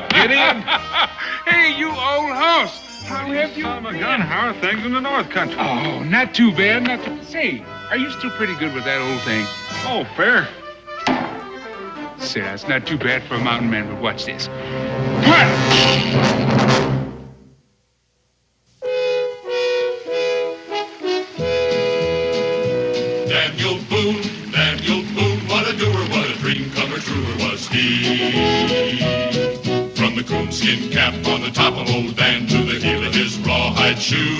Gideon? Hey, you old horse. How have you Son of a gun, how are things in the North Country? Oh, not too bad, not too... Say, are you still pretty good with that old thing? Oh, fair. Say, that's not too bad for a mountain man, but watch this. Punch! Daniel Boone, what a doer, what a dream comer, truer was he. From the coonskin cap on the top of old Dan to the heel of his rawhide shoe,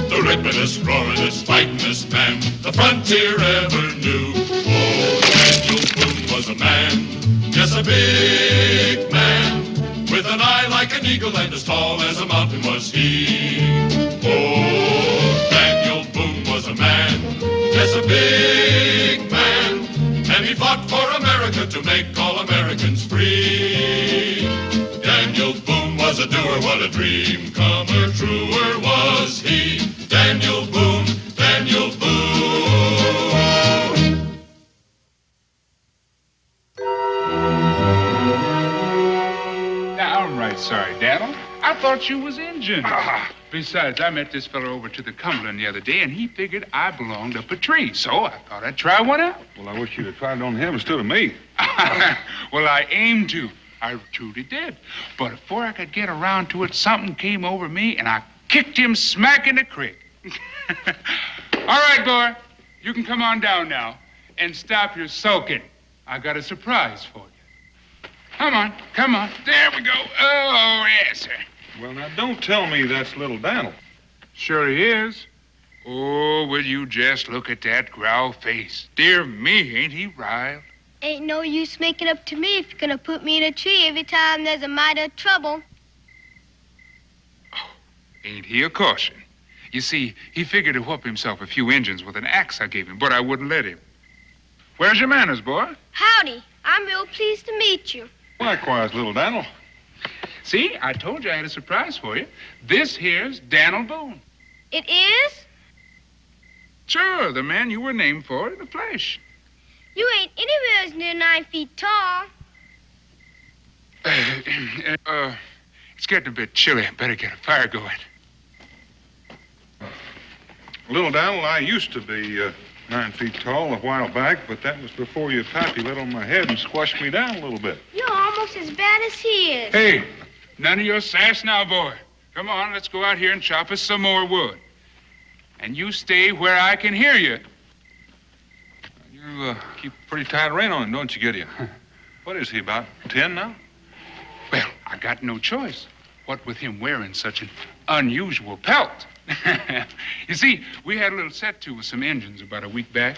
the rippin'est, roaring'est, fighting'est man the frontier ever knew. Oh, Daniel Boone was a man, yes, a big man, with an eye like an eagle and as tall as a mountain was he. Oh, Daniel Boone was a man, yes, a big man, and he fought for America to make all Americans free. Daniel Boone was a doer, what a dream comer, truer was he. Daniel Boone, Daniel Boone. Now, I'm right sorry, Daniel. I thought you was Injun. Besides, I met this fella over to the Cumberland the other day, and he figured I belonged up a tree, so I thought I'd try one out. Well, I wish you'd have tried it on him instead of me. Well, I aimed to. I truly did. But before I could get around to it, something came over me, and I kicked him smack in the crick. All right, boy, you can come on down now and stop your sulking. I got a surprise for you. Come on, come on. There we go. Oh, yes, sir. Well, now, don't tell me that's little Daniel. Sure he is. Oh, will you just look at that growl face. Dear me, ain't he riled? Ain't no use making up to me if you're gonna put me in a tree every time there's a mite of trouble. Oh, ain't he a caution? You see, he figured to whoop himself a few Injuns with an axe I gave him, but I wouldn't let him. Where's your manners, boy? Howdy. I'm real pleased to meet you. Likewise, little Daniel. See, I told you I had a surprise for you. This here's Daniel Boone. It is? Sure, the man you were named for in the flesh. You ain't anywhere near 9 feet tall. It's getting a bit chilly. Better get a fire going. Little Daniel, I used to be 9 feet tall a while back, but that was before your pappy lit on my head and squashed me down a little bit. You're almost as bad as he is. Hey, none of your sass now, boy. Come on, let's go out here and chop us some more wood. And you stay where I can hear you. You keep pretty tight rein on him, don't you, Gideon? What is he, about 10 now? Well, I got no choice. What with him wearing such an unusual pelt. You see, we had a little set-to with some Injuns about a week back.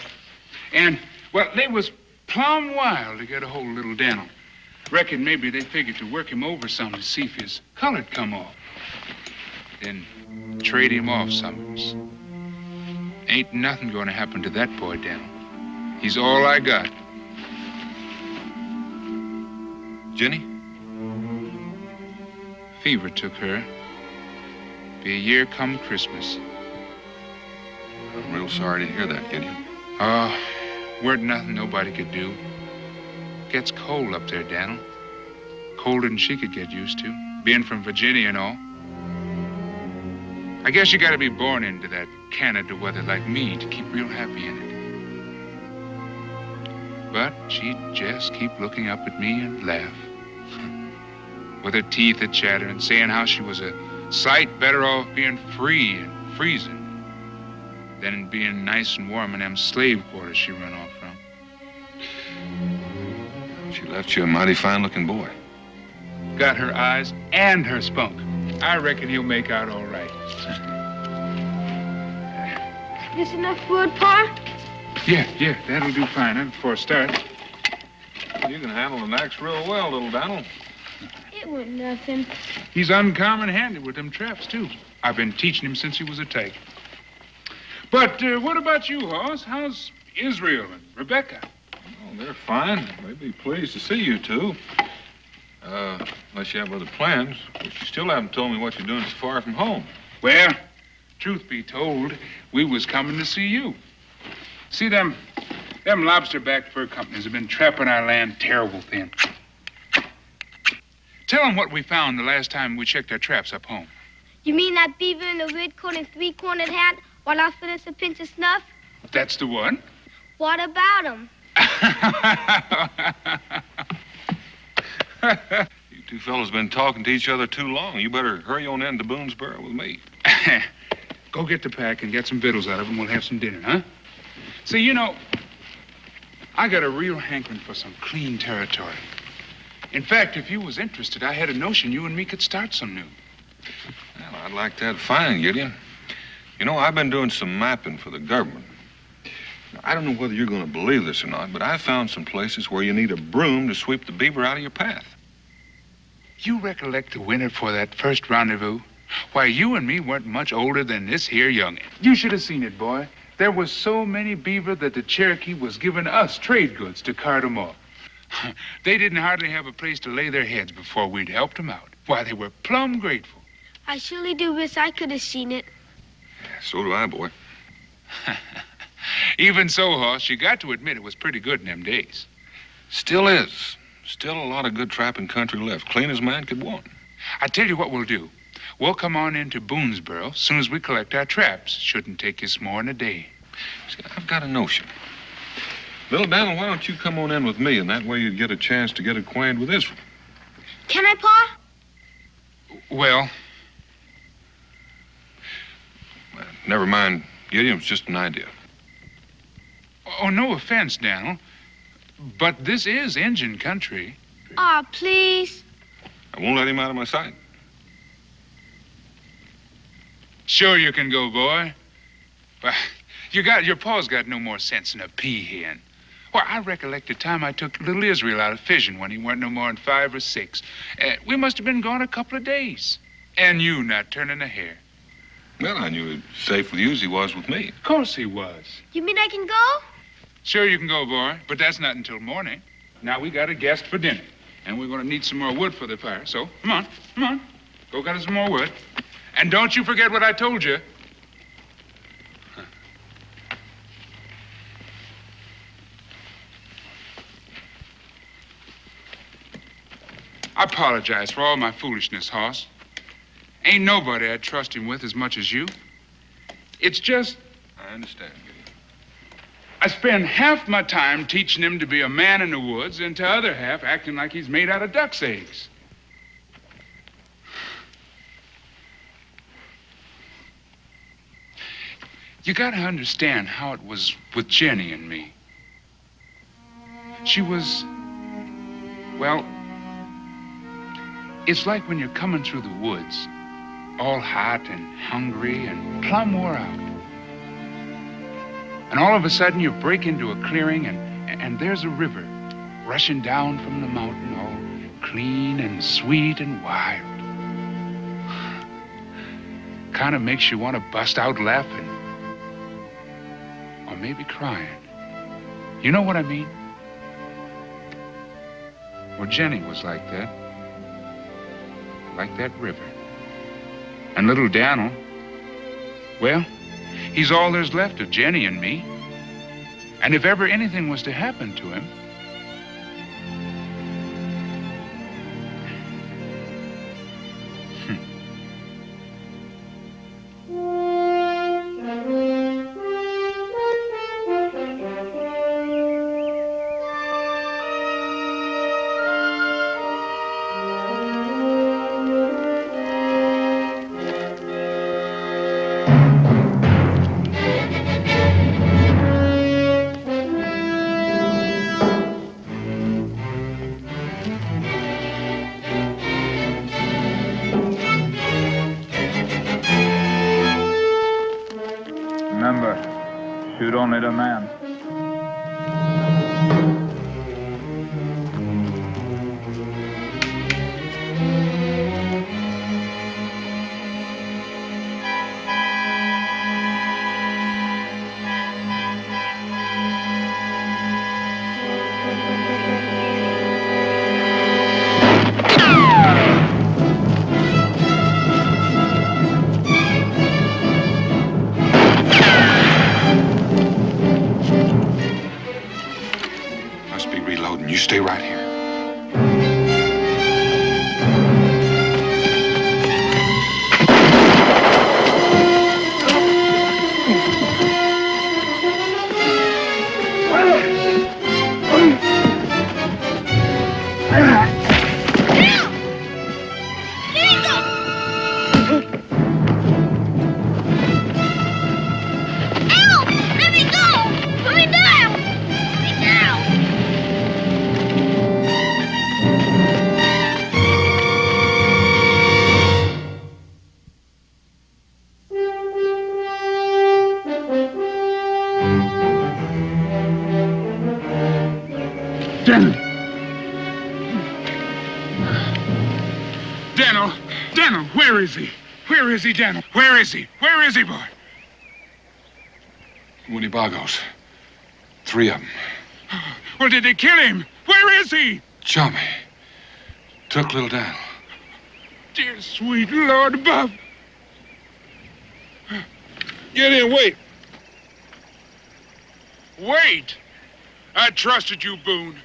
And, well, they was plumb wild to get a hold of little Daniel. Reckon maybe they figured to work him over some to see if his color'd come off. Then trade him off summers. Ain't nothing gonna happen to that boy, Daniel. He's all I got. Jenny? Fever took her. Be a year come Christmas. I'm real sorry to hear that, Gideon. Oh, weren't nothing nobody could do. Gets cold up there, Daniel. Colder than she could get used to, being from Virginia and all. I guess you gotta be born into that Canada weather like me to keep real happy in it. But she'd just keep looking up at me and laugh. With her teeth a-chatter and saying how she was a sight better off being free and freezing than being nice and warm in them slave quarters she run off from. She left you a mighty fine-looking boy. Got her eyes and her spunk. I reckon he'll make out all right. This enough wood, Pa? Yeah, that'll do fine. That'll for a start. You can handle an axe real well, little Daniel. It wasn't nothing. He's uncommon handy with them traps, too. I've been teaching him since he was a tyke. But what about you, Hoss? How's Israel and Rebecca? Oh, they're fine. They'd be pleased to see you two. Unless you have other plans. But you still haven't told me what you're doing so far from home. Well, truth be told, we was coming to see you. See, them Them lobster-backed fur companies have been trapping our land terrible thin. Tell them what we found the last time we checked our traps up home. You mean that beaver in the red coat and three-cornered hat while off with us a pinch of snuff? That's the one. What about him? You two fellas been talking to each other too long. You better hurry on in to Boonesboro with me. Go get the pack and get some victuals out of them. We'll have some dinner, huh? See, you know, I got a real hankering for some clean territory. In fact, if you was interested, I had a notion you and me could start some new. Well, I'd like that fine, Gideon. You know, I've been doing some mapping for the government. Now, I don't know whether you're going to believe this or not, but I found some places where you need a broom to sweep the beaver out of your path. You recollect the winter for that first rendezvous? Why, you and me weren't much older than this here youngin'. You should have seen it, boy. There was so many beaver that the Cherokee was giving us trade goods to cart 'em off. They didn't hardly have a place to lay their heads before we'd helped 'em out. Why, they were plumb grateful. I surely do wish I could have seen it. So do I, boy. Even so, Hoss, you got to admit it was pretty good in them days. Still is. Still a lot of good trapping country left. Clean as man could want. I tell you what we'll do. We'll come on into Boonesboro as soon as we collect our traps. Shouldn't take us more than a day. See, I've got a notion. Little Daniel, why don't you come on in with me, and that way you'd get a chance to get acquainted with Israel. Can I, Pa? Well, Never mind, Gideon. It was just an idea. oh, no offense, Daniel, but this is Injun country. Aw, please. I won't let him out of my sight. Sure you can go, boy. Well, your pa's got no more sense than a pea hen. Well, I recollect the time I took little Israel out of fishing when he weren't no more than 5 or 6. We must have been gone a couple of days. And you not turning a hair. Well, I knew he'd safe with you as he was with me. Of course he was. You mean I can go? Sure you can go, boy, but that's not until morning. Now we got a guest for dinner, and we're going to need some more wood for the fire. So, come on. Go get us some more wood. And don't you forget what I told you. I apologize for all my foolishness, Hoss. Ain't nobody I'd trust him with as much as you. It's just I understand, Gideon. I spend half my time teaching him to be a man in the woods and the other half acting like he's made out of duck's eggs. You gotta understand how it was with Jenny and me. She was, well, it's like when you're coming through the woods, all hot and hungry and plumb wore out. And all of a sudden you break into a clearing and there's a river rushing down from the mountain, all clean and sweet and wild. Kind of makes you want to bust out laughing. Or maybe crying. You know what I mean? Well, Jenny was like that. Like that river. And little Daniel, well, he's all there's left of Jenny and me. And if ever anything was to happen to him, Remember, shoot only the man. loading. You stay right here. Daniel, where is he? Where is he, Daniel? Where is he? Where is he, boy? Winnebagos. 3 of them. Well, did they kill him? Where is he? Chummy. Took little Daniel. Dear sweet Lord above. Get in, wait. Wait! I trusted you, Boone.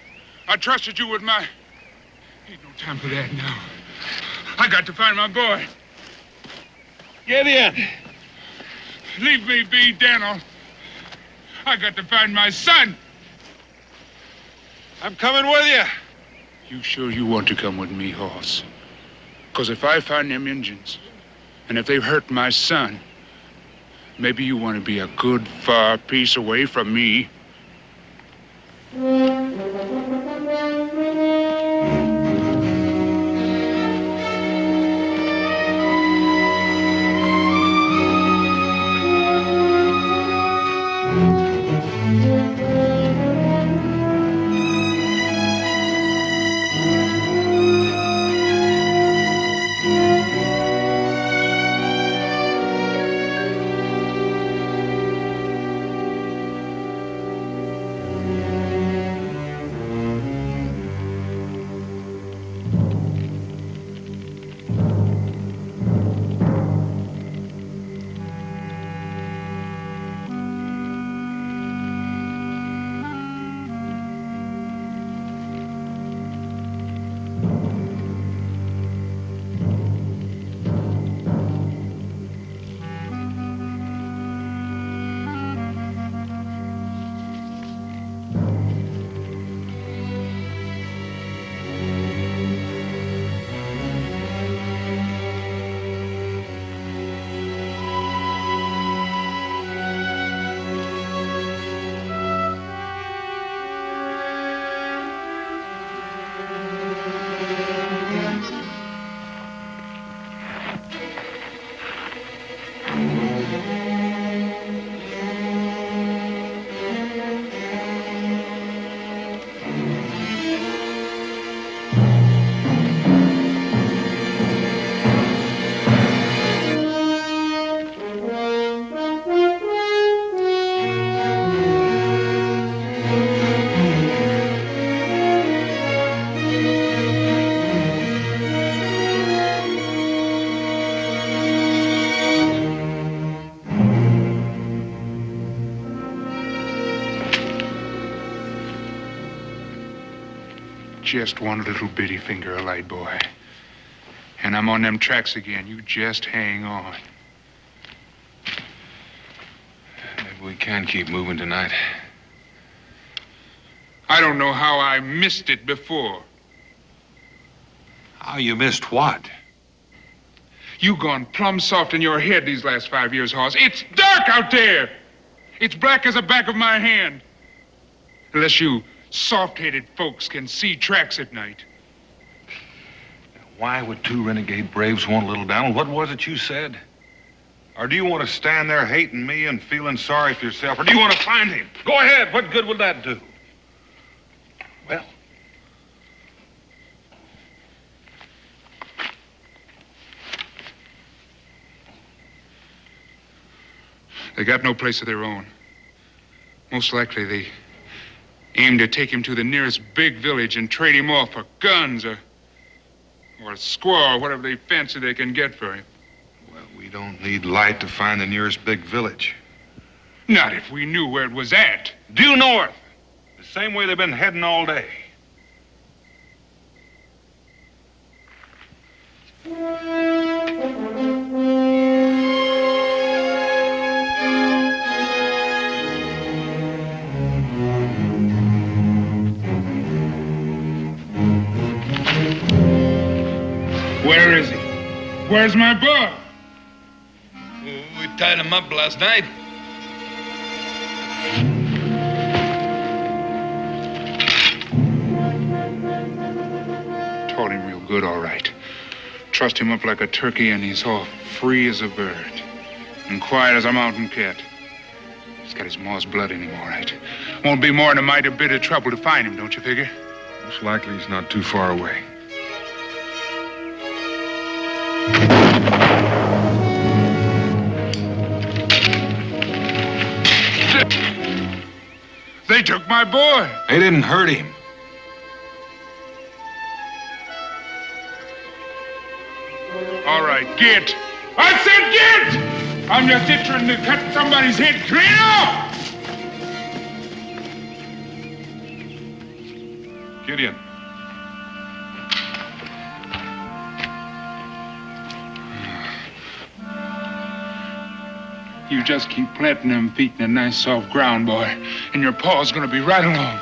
I trusted you with my... Ain't no time for that now. I got to find my boy. Get in. Leave me be, Daniel. I got to find my son. I'm coming with you. You sure you want to come with me, Hoss? Because if I find them Indians, and if they've hurt my son, maybe you want to be a good far piece away from me. Just one little bitty finger of light, boy. And I'm on them tracks again. You just hang on. Maybe we can keep moving tonight. I don't know how I missed it before. How you missed what? You gone plumb soft in your head these last 5 years, Hoss. It's dark out there. It's black as the back of my hand. Unless you soft-headed folks can see tracks at night. Why would 2 renegade braves want little Donald? What was it you said? Or do you want to stand there hating me and feeling sorry for yourself? Or do you want to find him? Go ahead. What good would that do? Well, they got no place of their own. Most likely they aim to take him to the nearest big village and trade him off for guns or a squaw or whatever they fancy they can get for him. well, we don't need light to find the nearest big village. Not if we knew where it was at. Due north. The same way they've been heading all day. Where is he? Where's my boy? We tied him up last night. Taught him real good, all right. Trussed him up like a turkey, and he's all free as a bird. And quiet as a mountain cat. He's got his maw's blood in him, all right. Won't be more than a mighty bit of trouble to find him, don't you figure? Most likely he's not too far away. They took my boy. They didn't hurt him. All right, get. I said get! I'm just itching to cut somebody's head clean off! Gideon. You just keep planting them feet in a nice soft ground, boy, and your paw's gonna be right along.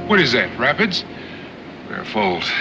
What is that, rapids? Bear Falls.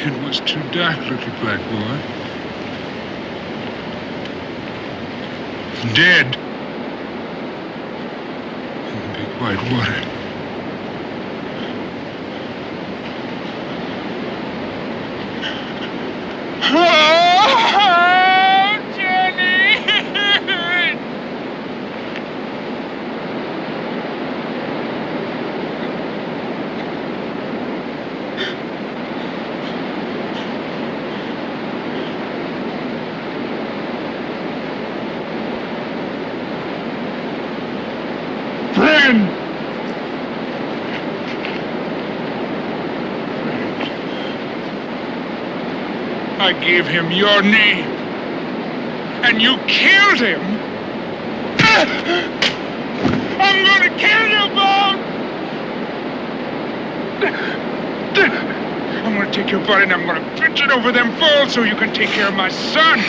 It was too dark looking, black boy. Dead. In the big white water. Oh, Jenny! Friend! I gave him your name, and you killed him. I'm gonna kill you, Boone! I'm gonna take your body and I'm gonna pitch it over them falls so you can take care of my son.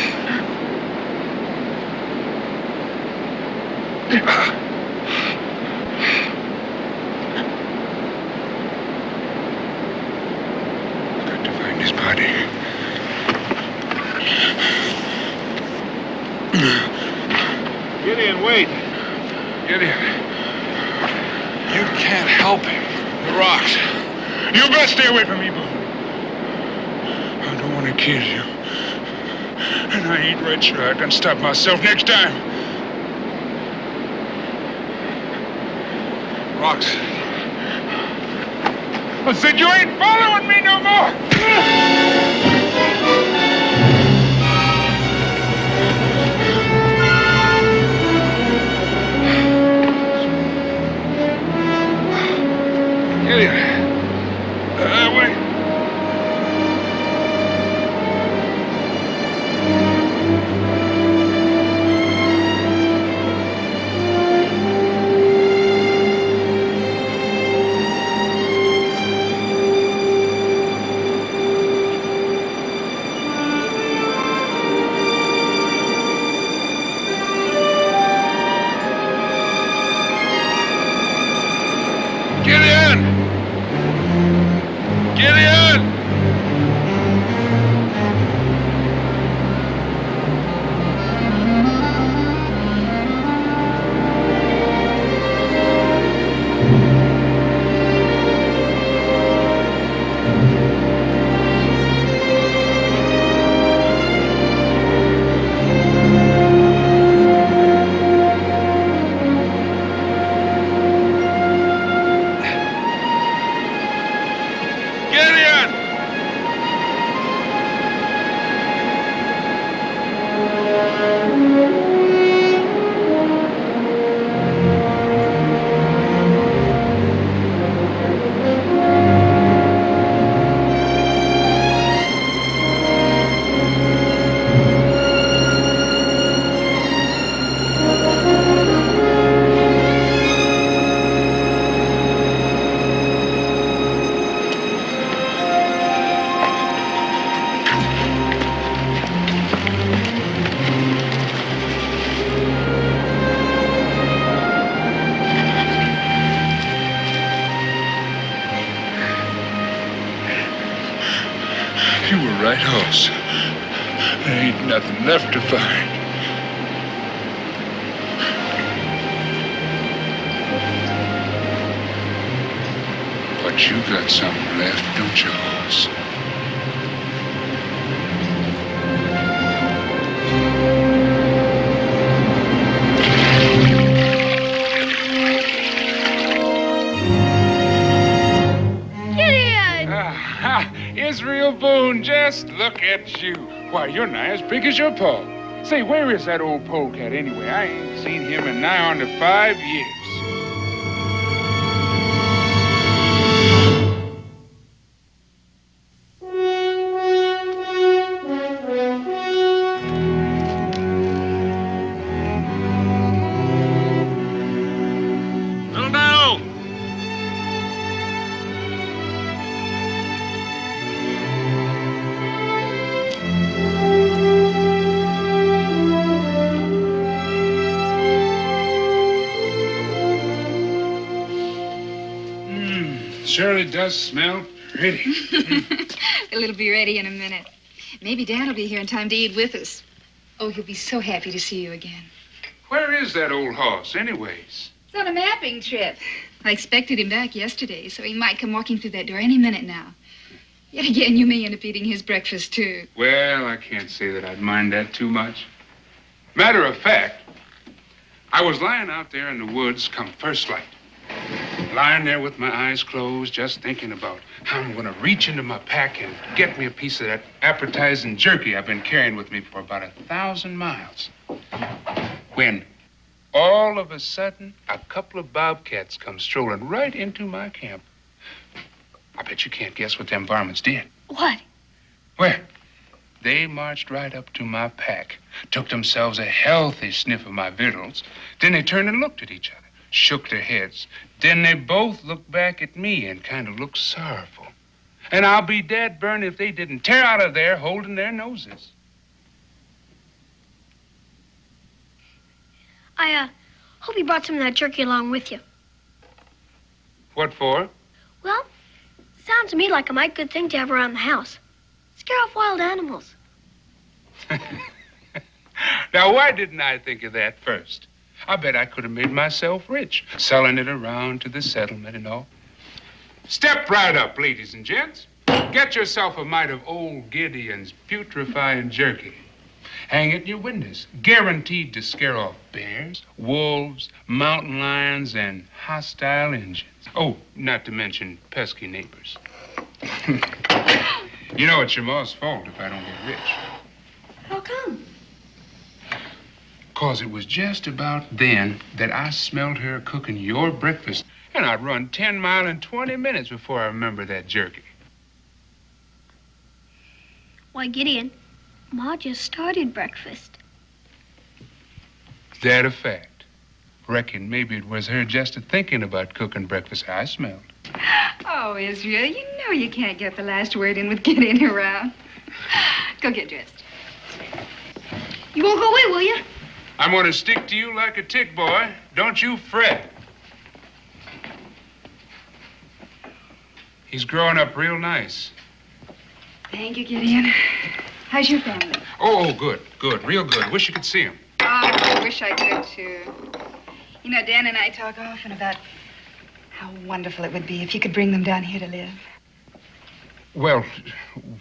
Got to find his body. Gideon, wait. Gideon. You can't help him. The rocks. You best stay away from me, Boone. I don't want to kill you. And I ain't right sure I can stop myself next time. Rocks. I said you ain't following me no more! Gideon. Wait. lost. There ain't nothing left to find. But you got something left, don't you, horse? Israel Boone, just look at you. Why, you're nigh as big as your paw. Say, where is that old polecat anyway? I ain't seen him in nigh on to 5 years. Surely does smell pretty. Well, it'll be ready in a minute. Maybe Dad will be here in time to eat with us. Oh, he'll be so happy to see you again. Where is that old horse, anyways? He's on a mapping trip. I expected him back yesterday, so he might come walking through that door any minute now. Yet again, you may end up eating his breakfast, too. Well, I can't say that I'd mind that too much. Matter of fact, I was lying out there in the woods come first light. Lying there with my eyes closed, just thinking about how I'm going to reach into my pack and get me a piece of that appetizing jerky I've been carrying with me for about 1,000 miles. When all of a sudden, a couple of bobcats come strolling right into my camp. I bet you can't guess what them varmints did. What? Well, they marched right up to my pack, took themselves a healthy sniff of my victuals, then they turned and looked at each other. Shook their heads. Then they both looked back at me and kind of looked sorrowful. And I'll be dead burned if they didn't tear out of there holding their noses. I hope you brought some of that jerky along with you. What for? Well, sounds to me like a mighty good thing to have around the house. Scare off wild animals. Now, why didn't I think of that first? I bet I could have made myself rich, selling it around to the settlement and all. Step right up, ladies and gents. Get yourself a mite of old Gideon's putrefying jerky. Hang it in your windows. Guaranteed to scare off bears, wolves, mountain lions, and hostile Indians. Oh, not to mention pesky neighbors. You know, it's your ma's fault if I don't get rich. How come? 'Cause it was just about then that I smelled her cooking your breakfast. And I'd run 10 miles in 20 minutes before I remember that jerky. Why, Gideon, Ma just started breakfast. That a fact? Reckon maybe it was her just a-thinking about cooking breakfast I smelled. Oh, Israel, you know you can't get the last word in with Gideon around. Go get dressed. You won't go away, will you? I'm going to stick to you like a tick, boy. Don't you fret. He's growing up real nice. Thank you, Gideon. How's your family? Oh, good, real good. Wish you could see him. Oh, I wish I could, too. You know, Dan and I talk often about how wonderful it would be if you could bring them down here to live. Well,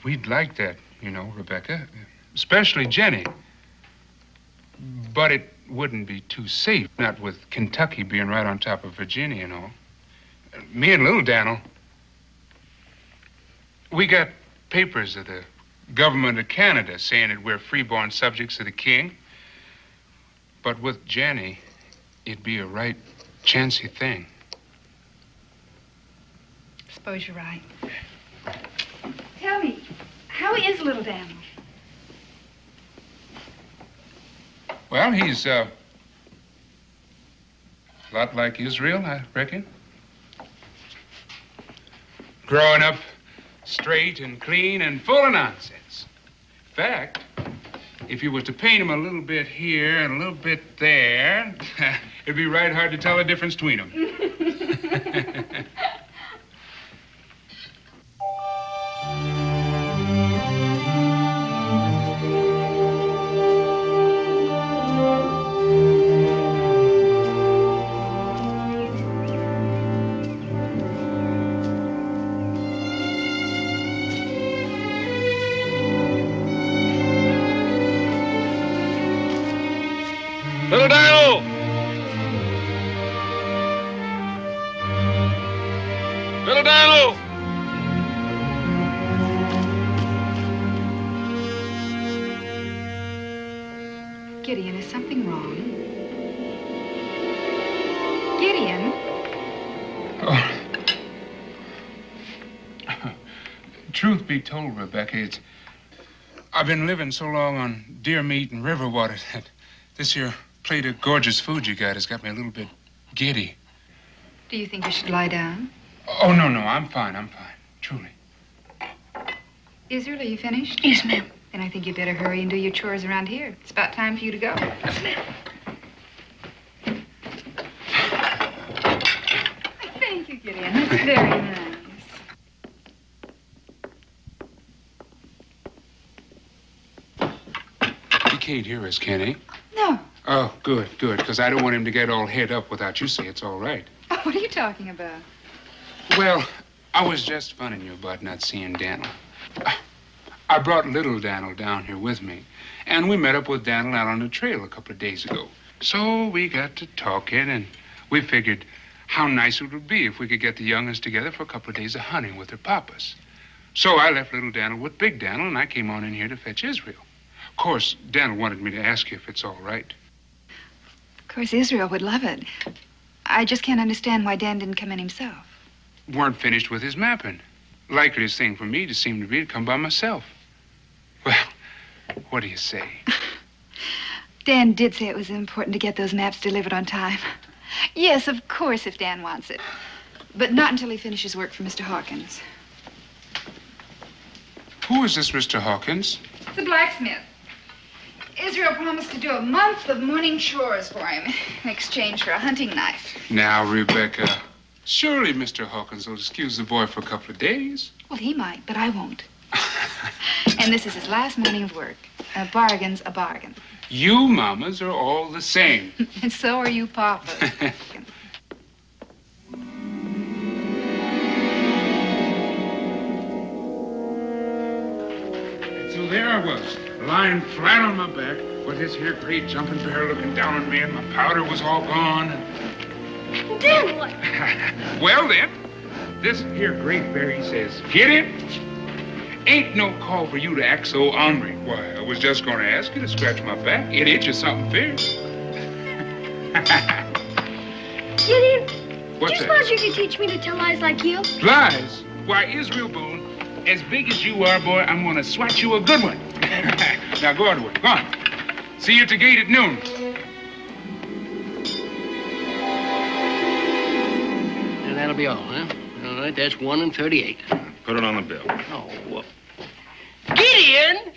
we'd like that, you know, Rebecca. Especially Jenny. But it wouldn't be too safe, not with Kentucky being right on top of Virginia and all. Me and little Daniel, we got papers of the government of Canada saying that we're freeborn subjects of the king. But with Jenny, it'd be a right chancy thing. Suppose you're right. Tell me, how is little Daniel? Well, he's a lot like Israel, I reckon. Growing up straight and clean and full of nonsense. In fact, if you was to paint him a little bit here and a little bit there, it'd be right hard to tell the difference between them. Little Daniel! Little Daniel! Gideon, is something wrong? Gideon? Oh. Truth be told, Rebecca, I've been living so long on deer meat and river water that this here plate of gorgeous food you got has got me a little bit giddy. Do you think you should lie down? Oh, no, I'm fine, truly. Israel, are you finished? Yes, ma'am. Then I think you'd better hurry and do your chores around here. It's about time for you to go. Yes, ma'am. Thank you, Gideon. That's very nice. He can't hear us, can he? No. Oh, good, because I don't want him to get all head up without you say it's all right. Oh, what are you talking about? Well, I was just funning you about not seeing Daniel. I brought little Daniel down here with me, and we met up with Daniel out on the trail a couple of days ago. So we got to talking, and we figured how nice it would be if we could get the young'uns together for a couple of days of hunting with their papas. So I left little Daniel with big Daniel, and I came on in here to fetch Israel. Of course, Daniel wanted me to ask you if it's all right. Of course, Israel would love it. I just can't understand why Dan didn't come in himself. Weren't finished with his mapping. Likeliest thing for me to seem to be to come by myself. Well, what do you say? Dan did say it was important to get those maps delivered on time. Yes, of course, if Dan wants it. But not until he finishes work for Mr. Hawkins. Who is this Mr. Hawkins? The blacksmith. Israel promised to do a month of morning chores for him in exchange for a hunting knife. Now, Rebecca, surely Mr. Hawkins will excuse the boy for a couple of days. Well, he might, but I won't. And this is his last morning of work. A bargain's a bargain. You mamas are all the same. And so are you papas. So there I was, lying flat on my back with this here great jumping bear looking down on me, and my powder was all gone. Then what? Well, then, this here great bear, he says, "Get it? Ain't no call for you to act so ornery. Why, I was just going to ask you to scratch my back. It itches something fierce." Gideon, What's do you that? suppose you could teach me to tell lies like you? Lies? Why, Israel Boone, as big as you are, boy, I'm going to swat you a good one. Now, go on to work. Go on. See you at the gate at noon. And that'll be all, huh? All right, that's 1 and 38. Put it on the bill. Oh, Gideon!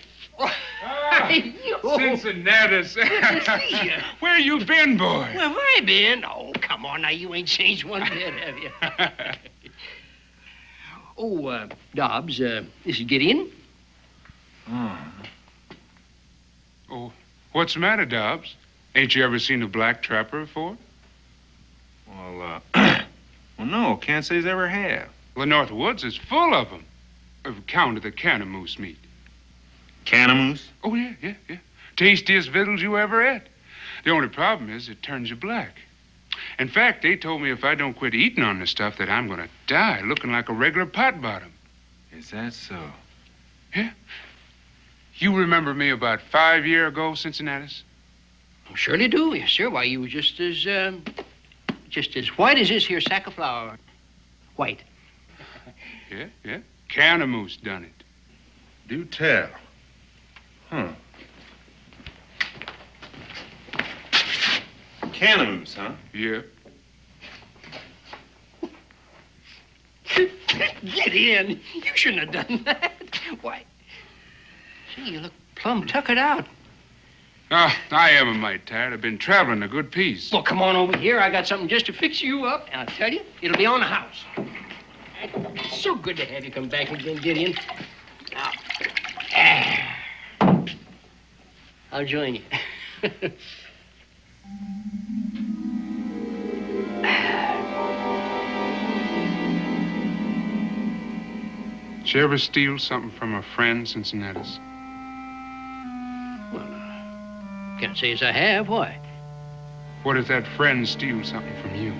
Cincinnatus. Good to see you. Where you been, boy? Where have I been? Oh, come on now, you ain't changed one bit, have you? Oh, Dobbs, this is Gideon. Oh, what's the matter, Dobbs? Ain't you ever seen a black trapper before? Well, well, no, can't say he's ever have. The North Woods is full of them. Count of the canamoose meat. Canamoose? Oh, yeah. Tastiest victuals you ever ate. The only problem is it turns you black. In fact, they told me if I don't quit eating on the stuff that I'm going to die looking like a regular pot bottom. Is that so? Yeah. You remember me about 5 years ago, Cincinnatus? Oh, surely do, yes, sir. Why, you were just as white as this here sack of flour. White. Yeah. Canamoose done it. Do tell. Canamoose, huh? Yeah. Gideon, you shouldn't have done that. Why? See, you look plumb tuckered out. Oh, I am a mite tired. I've been traveling a good piece. Well, come on over here. I got something just to fix you up. And I'll tell you, it'll be on the house. It's so good to have you come back again, Gideon. Now, I'll join you. Did you ever steal something from a friend, Cincinnatus? Well, can't say as I have. Why? What if that friend steals something from you?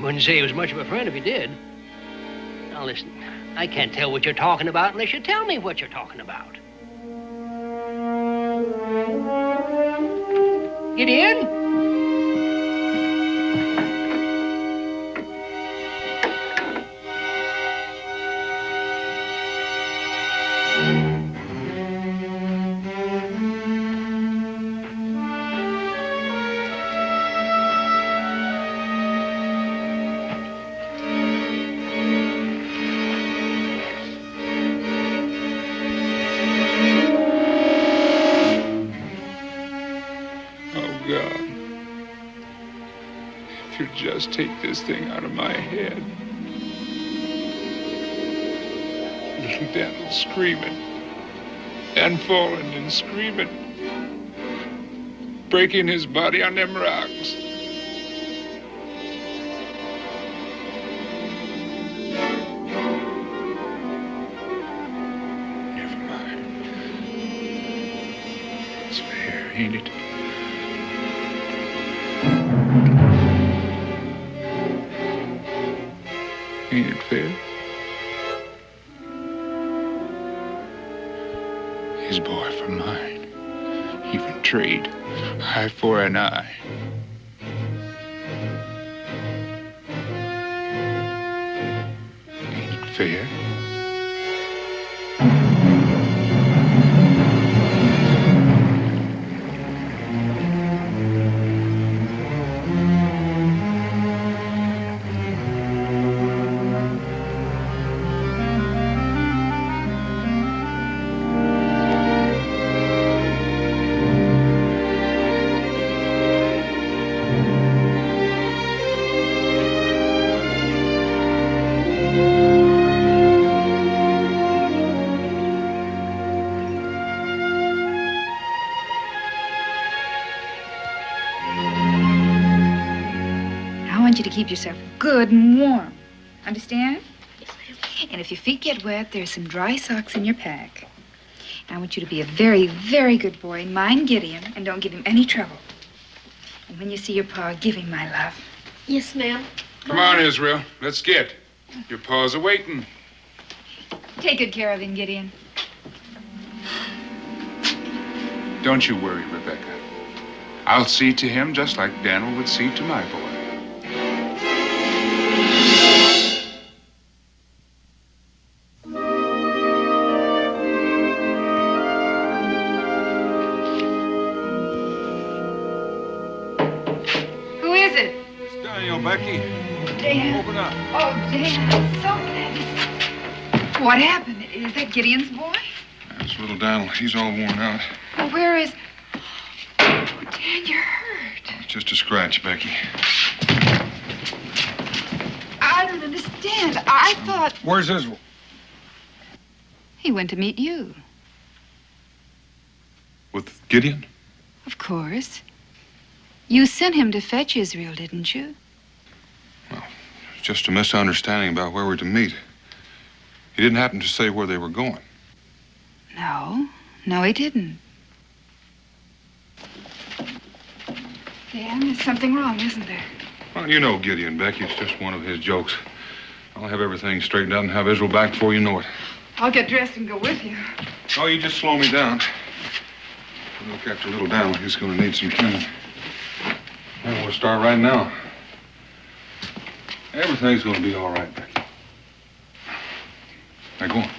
Wouldn't say he was much of a friend if he did. Now listen, I can't tell what you're talking about unless you tell me what you're talking about. Get in. Just take this thing out of my head. Little Daniel screaming and falling and screaming, breaking his body on them rocks. Never mind. It's fair, ain't it? Ain't it fair? His boy for mine. Even trade. Eye for an eye. Ain't it fair? You to keep yourself good and warm. Understand? Yes, ma'am. And if your feet get wet, there's some dry socks in your pack. And I want you to be a very, very good boy. Mind Gideon, and don't give him any trouble. And when you see your pa, give him my love. Yes, ma'am. Come on, Israel. Let's get. Your pa's a waiting. Take good care of him, Gideon. Don't you worry, Rebecca. I'll see to him just like Daniel would see to my boy. Becky. Dan. Open up. Oh, Dan, I'm so glad. What happened? Is that Gideon's boy? That's little Donald. He's all worn out. Well, where is... Oh, Dan, you're hurt. It's just a scratch, Becky. I don't understand. I thought... Where's Israel? He went to meet you. With Gideon? Of course. You sent him to fetch Israel, didn't you? Well, it's just a misunderstanding about where we're to meet. He didn't happen to say where they were going. No, he didn't. Dan, there's something wrong, isn't there? Well, you know Gideon, Becky. It's just one of his jokes. I'll have everything straightened out and have Israel back before you know it. I'll get dressed and go with you. Oh, you just slow me down. Look after little Donald. He's going to need some training. And we'll start right now. Everything's going to be all right, Becky. Now, go on.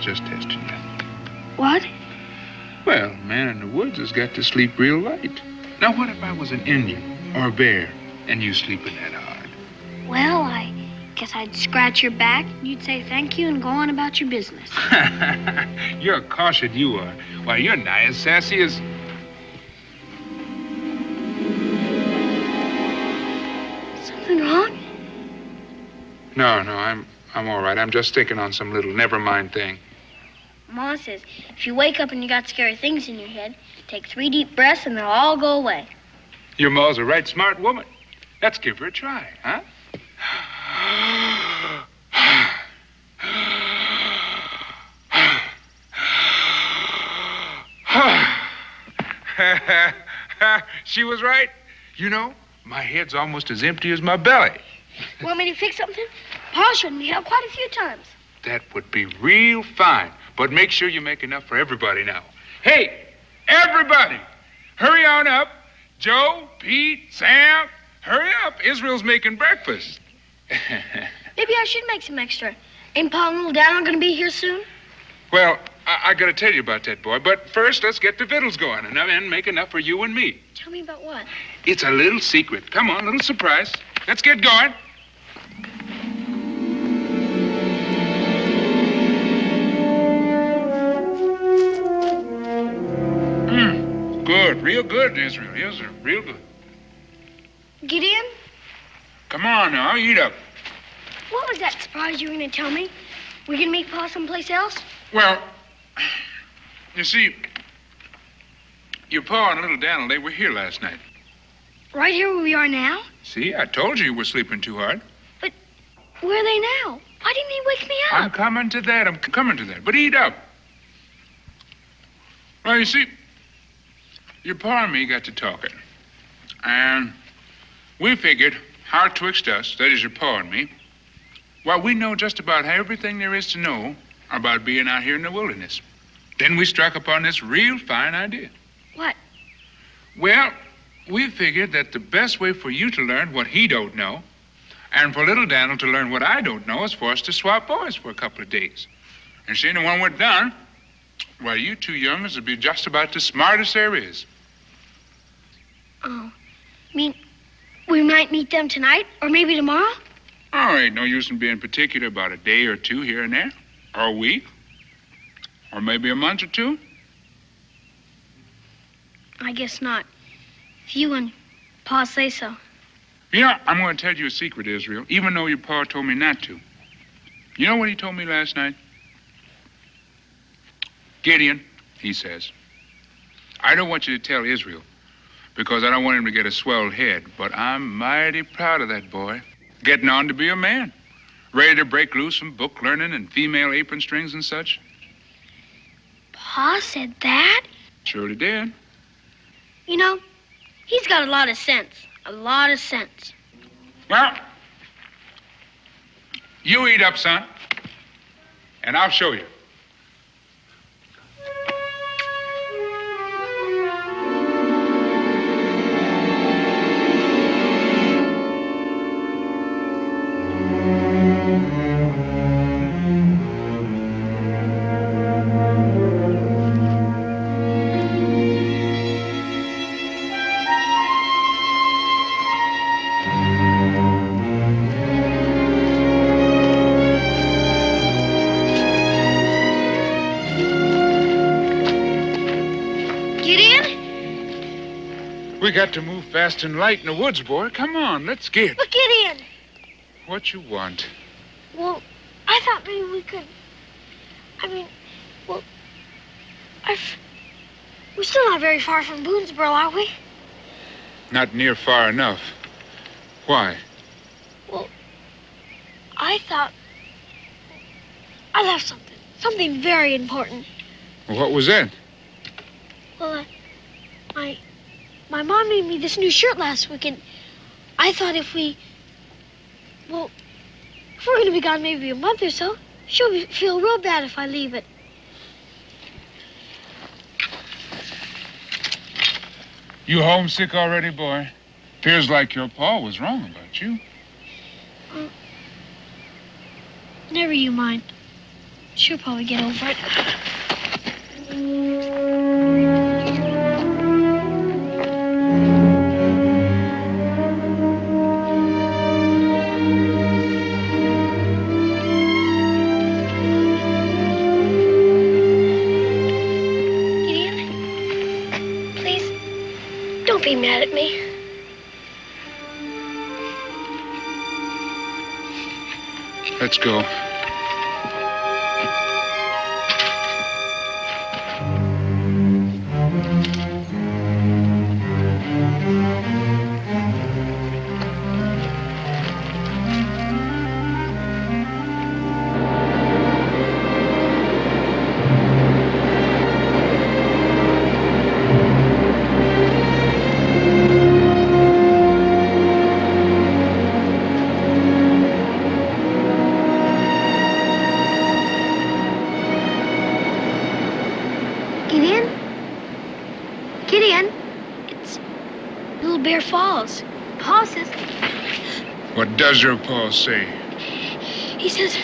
Just testing you. What? Well, a man in the woods has got to sleep real light. Now, what if I was an Indian or a bear and you sleeping that hard? Well, I guess I'd scratch your back, and you'd say thank you and go on about your business. You're a caution, you are. Why, you're nigh as sassy as... Something wrong? No, I'm all right. I'm just thinking on some little never-mind thing. Ma says if you wake up and you got scary things in your head, take 3 deep breaths and they'll all go away. Your ma's a right smart woman. Let's give her a try, huh? She was right. You know, my head's almost as empty as my belly. Want me to fix something? Pa showed me how quite a few times. That would be real fine. But make sure you make enough for everybody now. Hey, everybody, hurry on up. Joe, Pete, Sam, hurry up. Israel's making breakfast. Maybe I should make some extra. Ain't Pa and little Dan going to be here soon? Well, I got to tell you about that, boy. But first, let's get the victuals going and then make enough for you and me. Tell me about what? It's a little secret. Come on, little surprise. Let's get going. Good, real good, Israel. Yes, sir, real good. Gideon? Come on now, eat up. What was that surprise you were going to tell me? We going to meet Pa someplace else? Well, you see, your pa and little Daniel, they were here last night. Right here where we are now? See, I told you were sleeping too hard. But where are they now? Why didn't he wake me up? I'm coming to that. But eat up. Well, you see, your pa and me got to talking. And we figured how 'twixt us, that is your pa and me, well, we know just about everything there is to know about being out here in the wilderness. Then we struck upon this real fine idea. What? Well, we figured that the best way for you to learn what he don't know, and for little Daniel to learn what I don't know, is for us to swap boys for a couple of days. And see, when we're done, well, you two youngers will be just about the smartest there is. Oh, you mean we might meet them tonight or maybe tomorrow? Oh, ain't no use in being particular about a day or two here and there, or a week, or maybe a month or two. I guess not. If you and Pa say so. You know, I'm going to tell you a secret, Israel, even though your pa told me not to. You know what he told me last night? Gideon, he says, I don't want you to tell Israel, because I don't want him to get a swelled head, but I'm mighty proud of that boy. Getting on to be a man. Ready to break loose from book learning and female apron strings and such. Pa said that? Surely did. You know, he's got a lot of sense. A lot of sense. Well, you eat up, son, and I'll show you. We got to move fast and light in the woods, boy. Come on, let's get. Look, Gideon. What you want? Well, I thought maybe we could. We're still not very far from Boonesboro, are we? Not near far enough. Why? Well, I thought I left something very important. What was that? Well, my mom made me this new shirt last week, and I thought if we're going to be gone maybe a month or so, she'll feel real bad if I leave it. You homesick already, boy? Feels like your pa was wrong about you. Never you mind. She'll probably get over it. Let's go. Falls. Pa says... What does your pa say? He says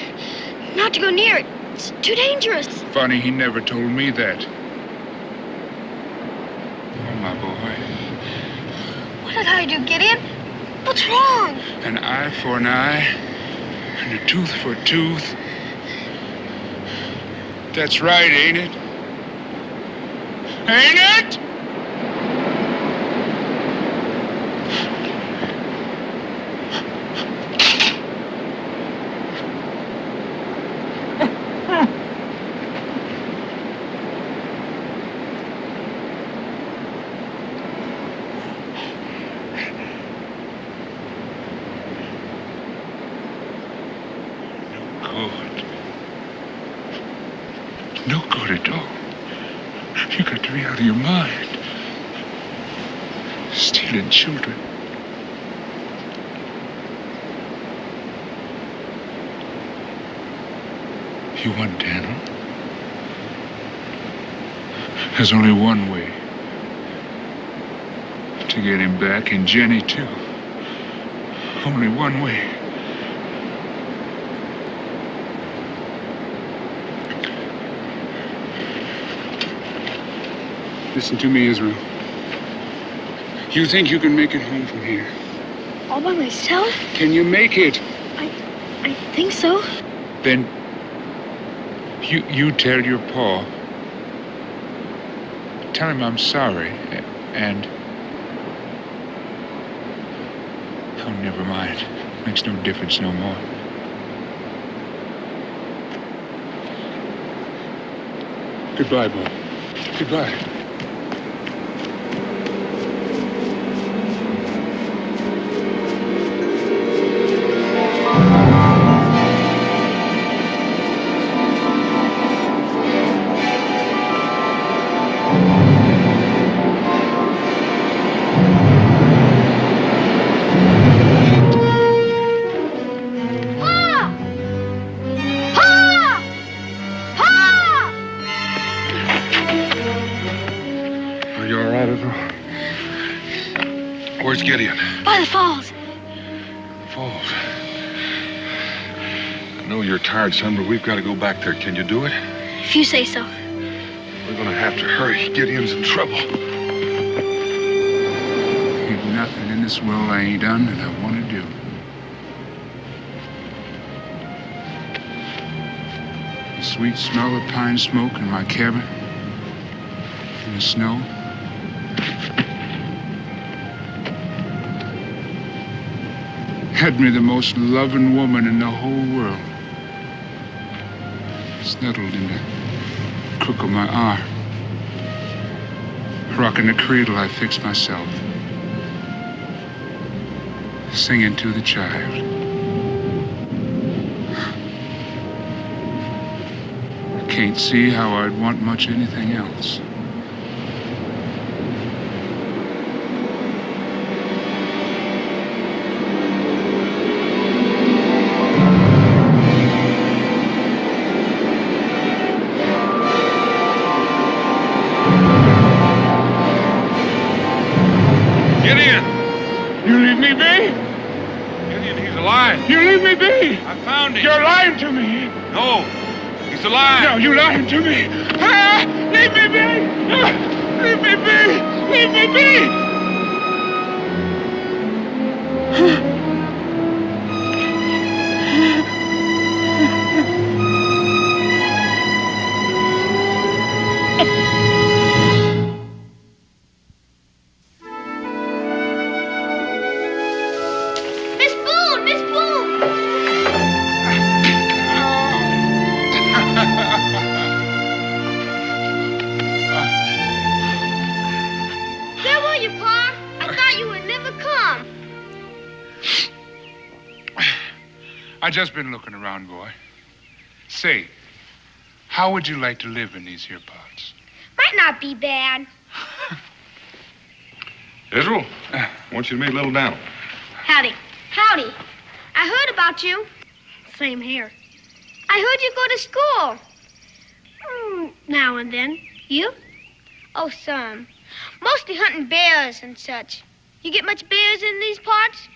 not to go near it. It's too dangerous. Funny, he never told me that. Oh, my boy. What did I do, Gideon? What's wrong? An eye for an eye, and a tooth for a tooth. That's right, ain't it? Ain't it? No good at all. You got to be out of your mind. Stealing children. You want Daniel? There's only one way to get him back, and Jenny too. Only one way. Listen to me, Israel. You think you can make it home from here? All by myself? Can you make it? I think so. Then you tell your pa. Tell him I'm sorry, and... Oh, never mind. Makes no difference no more. Goodbye, boy. Goodbye. Where's Gideon? By the falls. Falls? I know you're tired, son, but we've got to go back there. Can you do it? If you say so. We're going to have to hurry. Gideon's in trouble. There's nothing in this world I ain't done that I want to do. The sweet smell of pine smoke in my cabin, in the snow. Had me the most loving woman in the whole world. Snuggled in the crook of my arm. Rocking the cradle I fixed myself. Singing to the child. I can't see how I'd want much anything else. You leave me be! I found him. You're lying to me! No, he's alive. No, you're lying to me! Ah! Leave me be! Ah! Leave me be! Leave me be! I just been looking around, boy. Say, how would you like to live in these here parts? Might not be bad. Israel, I want you to meet Little Down. Howdy. Howdy. I heard about you. Same here. I heard you go to school. Now and then. You? Oh, some. Mostly hunting bears and such. You get much bears in these parts?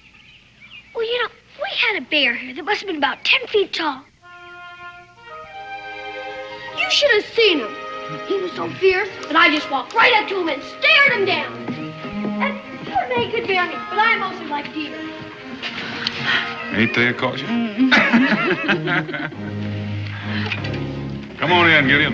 Well, you know, we had a bear here that must have been about 10 feet tall. You should have seen him. He was so fierce that I just walked right up to him and stared him down. And you and me could bear me, but I mostly like deer. Ain't they a caution? Come on in, Gideon.